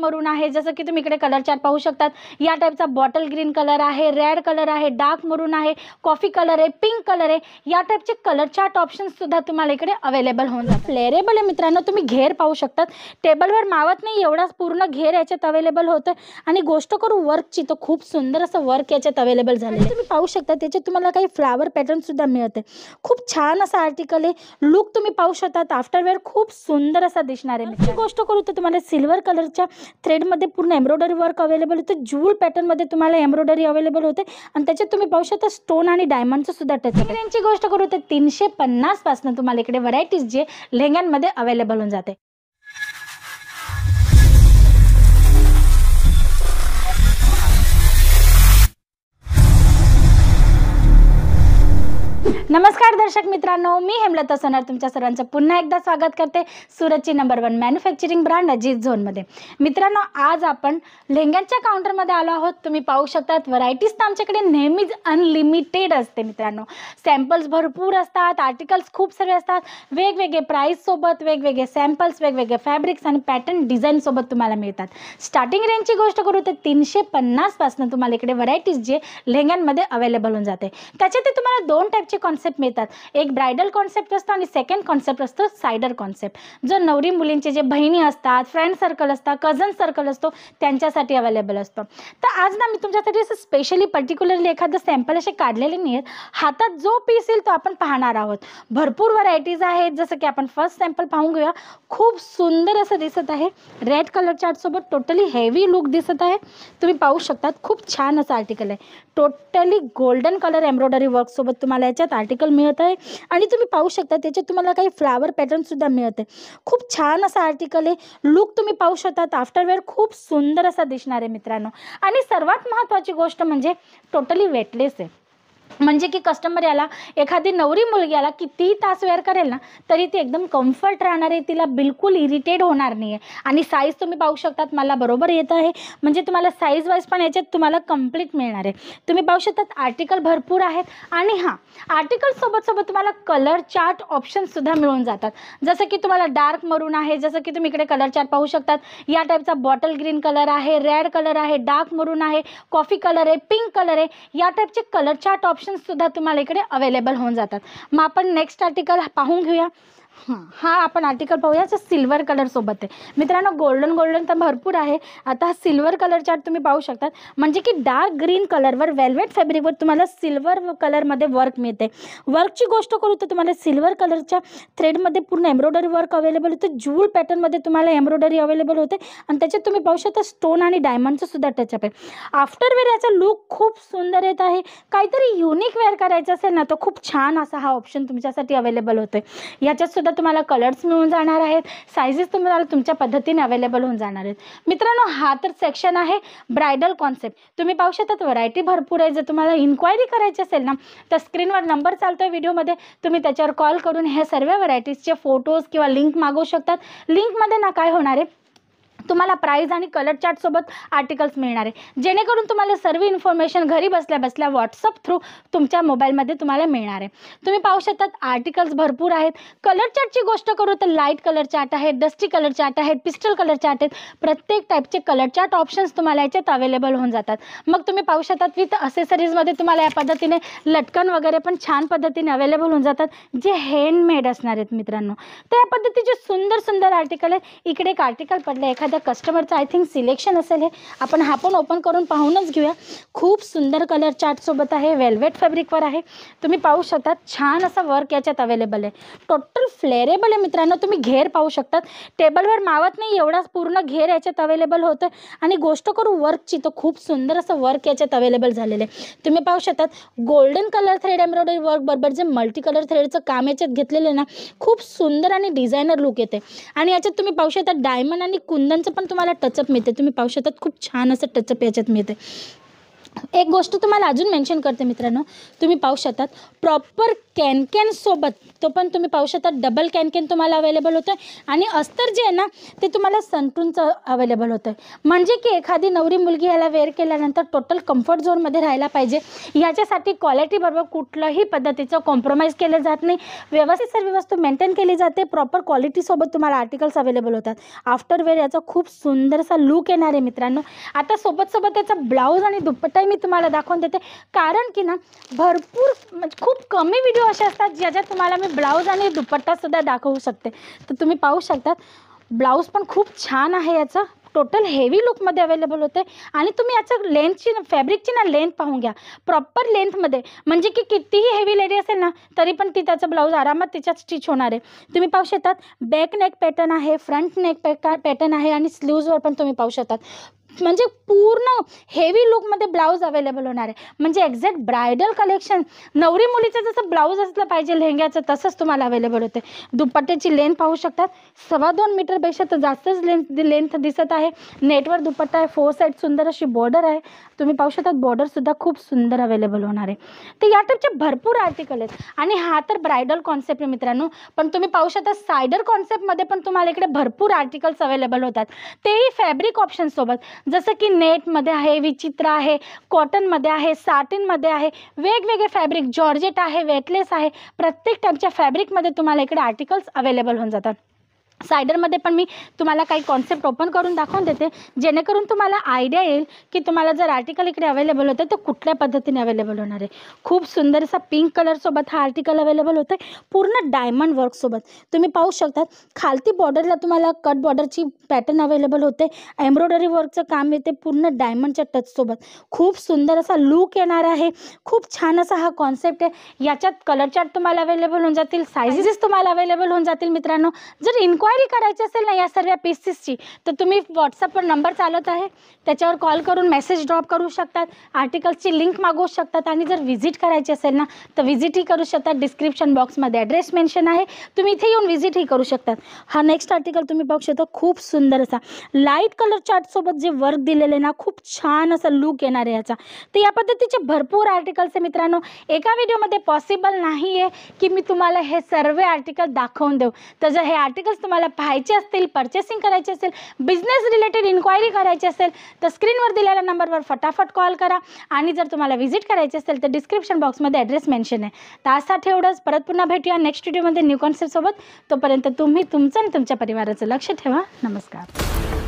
मरून आहे, जसं की तुम्ही इकडे कलर चार्ट पाहू शकतात. या टाईपचा बॉटल ग्रीन कलर आहे, रेड कलर आहे, डार्क मरून आहे, कॉफी कलर आहे, पिंक कलर आहे. या टाईपचे कलर चार्ट ऑप्शन्स सुद्धा तुम्हाला इकडे अवेलेबल होऊन जातात. फ्लेरेबल आहे मित्रांनो, तुम्ही घेर पाहू शकतात. टेबलवर मावत नाही एवढाच पूर्ण घेर याच्यात अवेलेबल होतं. आणि गोष्ट करू वर्कची, तर खूप सुंदर असं वर्क याच्यात अवेलेबल झालेलं आहे. तुम्ही पाहू शकता त्याच्यात तुम्हाला काही फ्लावर पॅटर्न सुद्धा मिळते. खूप छान असा आर्टिकल आहे. लुक तुम्ही पाहू शकता, आफ्टरवेअर खूप सुंदर असा दिसणार आहे. गोष्ट करू तर तुम्हाला सिल्वर कलरच्या थ्रेडमध्ये पूर्ण एम्ब्रॉयडरी वर्क अवेलेबल होतं. जूल पॅटर्नमध्ये तुम्हाला एम्ब्रॉयडरी अवेलेबल होते आणि त्याच्यात तुम्ही पाहू शकता स्टोन आणि डायमंडचं सुद्धा टच आहे. यांची गोष्ट करू तर 350 पासून तुम्हाला इकडे व्हरायटीज जे लेहंग्यांमध्ये अवेलेबल होऊन जाते. नमस्कार दर्शक मित्रांनो, मी हेमलता सोनार तुमच्या सर्वांचं पुन्हा एकदा स्वागत करते सुरतची नंबर 1 मॅन्युफॅक्चरिंग ब्रँड अजित झोनमध्ये. मित्रांनो, आज आपण लेहंग्यांच्या काउंटरमध्ये आलो आहोत. तुम्ही पाहू शकतात व्हरायटीज तर आमच्याकडे नेहमीच अनलिमिटेड असते. मित्रांनो, सॅम्पल्स भरपूर असतात, आर्टिकल्स खूप सारे असतात. वेगवेगळे प्राईससोबत वेगवेगळे सॅम्पल्स, वेगवेगळे फॅब्रिक्स आणि पॅटर्न डिझाईनसोबत तुम्हाला मिळतात. स्टार्टिंग रेंजची गोष्ट करू तर 350 पासून तुम्हाला इकडे व्हरायटीज जे लेहंग्यांमध्ये अवेलेबल होऊन जाते. त्याच्यात तुम्हाला दोन टाईपचे कॉन्सेप्ट मिळतात. एक ब्रायडल कॉन्सेप्ट असतो आणि सेकंड कॉन्सेप्ट असतो सायडर कॉन्सेप्ट, जो नवरी मुलींचे जे बहिणी असतात, फ्रेंड सर्कल असतात, कझन सर्कल असतो, त्यांच्यासाठी अवेलेबल असतो. तर आज ना मी तुमच्यासाठी असं स्पेशली पर्टिक्युलरली एखादं सॅम्पल असे काढलेले नाही आहेत. हातात जो पीस येईल तो आपण पाहणार आहोत. भरपूर व्हरायटीज आहेत, जसं की आपण फर्स्ट सॅम्पल पाहून घेऊया. खूप सुंदर असं दिसत आहे. रेड कलर चार्टसोबत टोटली हेवी लुक दिसत आहे. तुम्ही पाहू शकतात खूप छान असं आर्टिकल आहे. टोटली गोल्डन कलर एम्ब्रॉयडरी वर्कसोबत तुम्हाला याच्यात आर्टिकल मिळत आहे. आणि तुम्ही पाहू शकता त्याच्यात तुम्हाला काही फ्लावर पॅटर्न सुद्धा मिळते. खूप छान असा आर्टिकल आहे. लुक तुम्ही पाहू शकता, आफ्टरवेअर खूप सुंदर असा दिसणार आहे मित्रांनो. आणि सर्वात महत्त्वाची गोष्ट म्हणजे टोटली वेटलेस आहे. म्हणजे की कस्टमर याला, एखादी नवरी मुलगी याला कितीही तास वेअर करेल ना तरी ती एकदम कम्फर्ट राहणार आहे. तिला बिलकुल इरिटेट होणार नाही आहे. आणि साईज तुम्ही पाहू शकतात मला बरोबर येत आहे. म्हणजे तुम्हाला साईज वाईज पण याच्यात तुम्हाला कंप्लीट मिळणार आहे. तुम्ही पाहू शकतात आर्टिकल भरपूर आहेत. आणि हां, आर्टिकल सोबत तुम्हाला कलर चार्ट ऑप्शनसुद्धा मिळून जातात. जसं की तुम्हाला डार्क मरून आहे, जसं की तुम्ही इकडे कलर चार्ट पाहू शकतात. या टाईपचा बॉटल ग्रीन कलर आहे, रेड कलर आहे, डार्क मरून आहे, कॉफी कलर आहे, पिंक कलर आहे. या टाईपचे कलर चार्ट ऑप्शन सुद्धा तुम्हाला इकडे अवेलेबल होऊन जातात. मग आपण नेक्स्ट आर्टिकल पाहून घेऊया. हा आपण आर्टिकल पाहूया जो सिल्वर कलर सोबत आहे. मित्रांनो, गोल्डन तर भरपूर आहे. आता हा सिल्वर कलर चार्ट तुम्ही पाहू शकतात. म्हणजे की डार्क ग्रीन कलरवर वेल्वेट फॅब्रिकवर तुम्हाला सिल्वर कलरमध्ये वर्क मिळते. वर्कची गोष्ट करू तर तुम्हाला सिल्वर कलरच्या थ्रेडमध्ये पूर्ण एम्ब्रॉयडरी वर्क अवेलेबल होतं. जूल पॅटर्नमध्ये तुम्हाला एम्ब्रॉयडरी अवेलेबल होते आणि त्याच्यात तुम्ही पाहू शकता स्टोन आणि डायमंडचं सुद्धा टचअप आहे. आफ्टरवेअर याचा लुक खूप सुंदर येत आहे. काहीतरी युनिक वेअर करायचं असेल ना तर खूप छान असा हा ऑप्शन तुमच्यासाठी अवेलेबल होतोय. याच्यात सुद्धा तुम्हाला कलर्स मिळून जाणार आहेत. साइजेस तुम्हाला तुमच्या पद्धतीने अवेलेबल होऊन जाणार आहेत. मित्रांनो, हा तर सेक्शन आहे ब्रायडल कॉन्सेप्ट. तुम्ही पाहू शकता व्हरायटी भरपूर आहे. जर तुम्हाला इन्क्वायरी करायची असेल ना तर स्क्रीनवर नंबर चालतोय व्हिडिओमध्ये, तुम्ही त्याच्यावर कॉल करून हे सर्व व्हरायटीजचे फोटोज किंवा लिंक मागवू शकतात. लिंकमध्ये ना काय होणार आहे, तुम्हाला प्राइस आणि कलर चार्ट सोबत आर्टिकल्स मिळणार आहे, जेणेकरून तुम्हाला सर्व इन्फॉर्मेशन घरी बसल्या बसल्या व्हॉट्सअप थ्रू तुमच्या मोबाईलमध्ये तुम्हाला मिळणार आहे. तुम्ही पाहू शकतात आर्टिकल्स भरपूर आहेत. कलर चार्टची गोष्ट करू तर लाईट कलर चार्ट आहेत, डस्टी कलर चार्ट आहेत, पिस्टल कलर चार्ट आहेत. प्रत्येक टाईपचे कलर चार्ट ऑप्शन्स तुम्हाला याच्यात अवेलेबल होऊन जातात. मग तुम्ही पाहू शकतात विथ असेसरीजमध्ये तुम्हाला या पद्धतीने लटकन वगैरे पण छान पद्धतीने अवेलेबल होऊन जातात, जे हँडमेड असणार आहेत मित्रांनो. तर या पद्धतीचे सुंदर आर्टिकल आहे. इकडे एक आर्टिकल पडलं एखाद्या कस्टमरचं, आय थिंक सिलेक्शन असेल हे. आपण हा पण ओपन करून पाहूनच घेऊया. खूप सुंदर कलर चार्ट सोबत आहे, वेल्वेट फॅब्रिकवर आहे. तुम्ही पाहू शकता छान असा वर्क याच्यात अवेलेबल आहे. टोटल फ्लेरेबल आहे मित्रांनो. तुम्ही घेर पाहू शकतात. टेबलवर मावत नाही एवढाच पूर्ण घेर याच्यात अवेलेबल होतं. आणि गोष्ट करू वर्कची, तर खूप सुंदर असं वर्क याच्यात अवेलेबल झालेलं आहे. तुम्ही पाहू शकतात golden colour thread embroidery work बरोबर जे मल्टी कलर थ्रेडचं काम याच्यात घेतलेलं आहे ना, खूप सुंदर आणि डिझायनर लुक येते. आणि याच्यात तुम्ही पाहू शकता डायमंड आणि कुंदनचं पण तुम्हाला टचअप मिळते. तुम्ही पाहू शकता खूप छान असं टचअप याच्यात मिळते. एक गोष्ट तुम्हाला अजून मेन्शन करते मित्रांनो, तुम्ही पाहू शकतात प्रॉपर कॅन सोबत, तो पण तुम्ही पाहू शकता डबल कॅन तुम्हाला अवेलेबल होतं आणि अस्तर जे आहे ना ते तुम्हाला संतूरचं अवेलेबल होतं. म्हणजे की एखादी नवरी मुलगी ह्याला वेअर केल्यानंतर टोटल कम्फर्ट झोनमध्ये राहायला पाहिजे. ह्याच्यासाठी क्वालिटीबरोबर कुठल्याही पद्धतीचं कॉम्प्रोमाइज केलं जात नाही. व्यवस्थित सर्व वस्तू मेंटेन केली जाते. प्रॉपर क्वालिटीसोबत तुम्हाला आर्टिकल्स अवेलेबल होतात. आफ्टर वेअर याचा खूप सुंदरसा लुक येणार आहे मित्रांनो. आता सोबत त्याचा ब्लाऊज आणि दुपट्टाही मी तुम्हाला दाखवून देते, कारण की ना भरपूर म्हणजे खूप कमी व्हिडिओ असे असतात ज्याच्यात तुम्हाला मी ब्लाऊज आणि दुपट्टासुद्धा दाखवू शकते. तर तुम्ही पाहू शकतात ब्लाऊज पण खूप छान आहे. याचा टोटल हेवी लुकमध्ये अवेलेबल होते आणि तुम्ही याचं लेंथची फॅब्रिकची ना लेंथ पाहून घ्या प्रॉपर लेंथमध्ये. म्हणजे की कितीही हेवी लेडी असेल ना तरी पण ती त्याचं ब्लाऊज आरामात तिच्यात स्टिच होणार आहे. तुम्ही पाहू शकतात बॅक नेक पॅटर्न आहे, फ्रंट नेक पॅटर्न आहे आणि स्लीव्जवर पण तुम्ही पाहू शकतात म्हणजे पूर्ण हेवी लुकमध्ये ब्लाऊज अवेलेबल होणार आहे. म्हणजे एक्झॅक्ट ब्रायडल कलेक्शन, नवरी मुलीचं जसं ब्लाऊज असलं पाहिजे लेहंग्याचं तसंच तुम्हाला अवेलेबल होते. दुपट्ट्याची लेंथ पाहू शकतात 2.25 मीटरपेक्षा तर जास्तच लेंथ दिसत आहे. नेटवर दुपट्टा आहे, 4 साईड सुंदर अशी बॉर्डर आहे. तुम्ही पाहू शकतात बॉर्डरसुद्धा खूप सुंदर अवेलेबल होणार आहे. तर या टाईपचे भरपूर आर्टिकल आहेत आणि हा तर ब्रायडल कॉन्सेप्ट आहे मित्रांनो. पण तुम्ही पाहू शकता सायडर कॉन्सेप्टमध्ये पण तुम्हाला इकडे भरपूर आर्टिकल्स अवेलेबल होतात, तेही फॅब्रिक ऑप्शनसोबत. जसं की नेटमध्ये आहे, विचित्र आहे, कॉटनमध्ये आहे, साटिनमध्ये आहे, वेगवेगळे फॅब्रिक, जॉर्जेट आहे, वेटलेस आहे. प्रत्येक टाईपच्या फॅब्रिकमध्ये तुम्हाला इकडे आर्टिकल्स अवेलेबल होऊन जातात. सायडरमध्ये पण मी तुम्हाला काही कॉन्सेप्ट ओपन करून दाखवून देते जेणेकरून तुम्हाला आयडिया येईल की तुम्हाला जर आर्टिकल इकडे अवेलेबल होतं तर कुठल्या पद्धतीने अवेलेबल होणार आहे. खूप सुंदर असा पिंक कलरसोबत हा आर्टिकल अवेलेबल होतं आहे, पूर्ण डायमंड वर्कसोबत. तुम्ही पाहू शकता खालती बॉर्डरला तुम्हाला कट बॉर्डरची पॅटर्न अवेलेबल होते, एम्ब्रॉयडरी वर्कचं काम येते पूर्ण डायमंडच्या टचसोबत. खूप सुंदर असा लुक येणार आहे. खूप छान असा हा कॉन्सेप्ट आहे. याच्यात कलर चार्ट तुम्हाला अवेलेबल होऊन जातील, सायझेस तुम्हाला अवेलेबल होऊन जातील मित्रांनो. जर इन्क्वायरी करायची असेल ना या सर्व पीसेसची तर तुम्ही व्हॉट्सअपवर नंबर चालत आहे त्याच्यावर कॉल करून मेसेज ड्रॉप करू शकतात, आर्टिकल्सची लिंक मागवू शकतात आणि जर व्हिजिट करायची असेल ना तर व्हिजिटही करू शकतात. डिस्क्रिप्शन बॉक्समध्ये ॲड्रेस मेन्शन आहे, तुम्ही इथे येऊन व्हिजिटही करू शकतात. हा नेक्स्ट आर्टिकल तुम्ही बघू शकता खूप सुंदर असा लाईट कलर चार्टसोबत जे वर्क दिलेलं आहे ना खूप छान असा लुक येणार आहे याचा. तर या पद्धतीचे भरपूर आर्टिकल्स आहे मित्रांनो. एका व्हिडिओमध्ये पॉसिबल नाही आहे की मी तुम्हाला हे सर्व आर्टिकल दाखवून देऊ. तर जर हे आर्टिकल्स तुम्हाला पाहायचे असतील, पर्चेसिंग करायचे असेल, बिझनेस रिलेटेड इन्क्वायरी करायची असेल तर स्क्रीनवर दिलेल्या नंबरवर फटाफट कॉल करा आणि जर तुम्हाला व्हिजिट करायची असेल तर डिस्क्रिप्शन बॉक्समध्ये ॲड्रेस मेन्शन आहे. तर आजसाठी एवढंच. परत पुन्हा भेटूया नेक्स्ट व्हिडिओमध्ये न्यू कॉन्सेप्टसोबत. तोपर्यंत तुम्ही तुमचं आणि तुमच्या परिवाराचं लक्ष ठेवा. नमस्कार.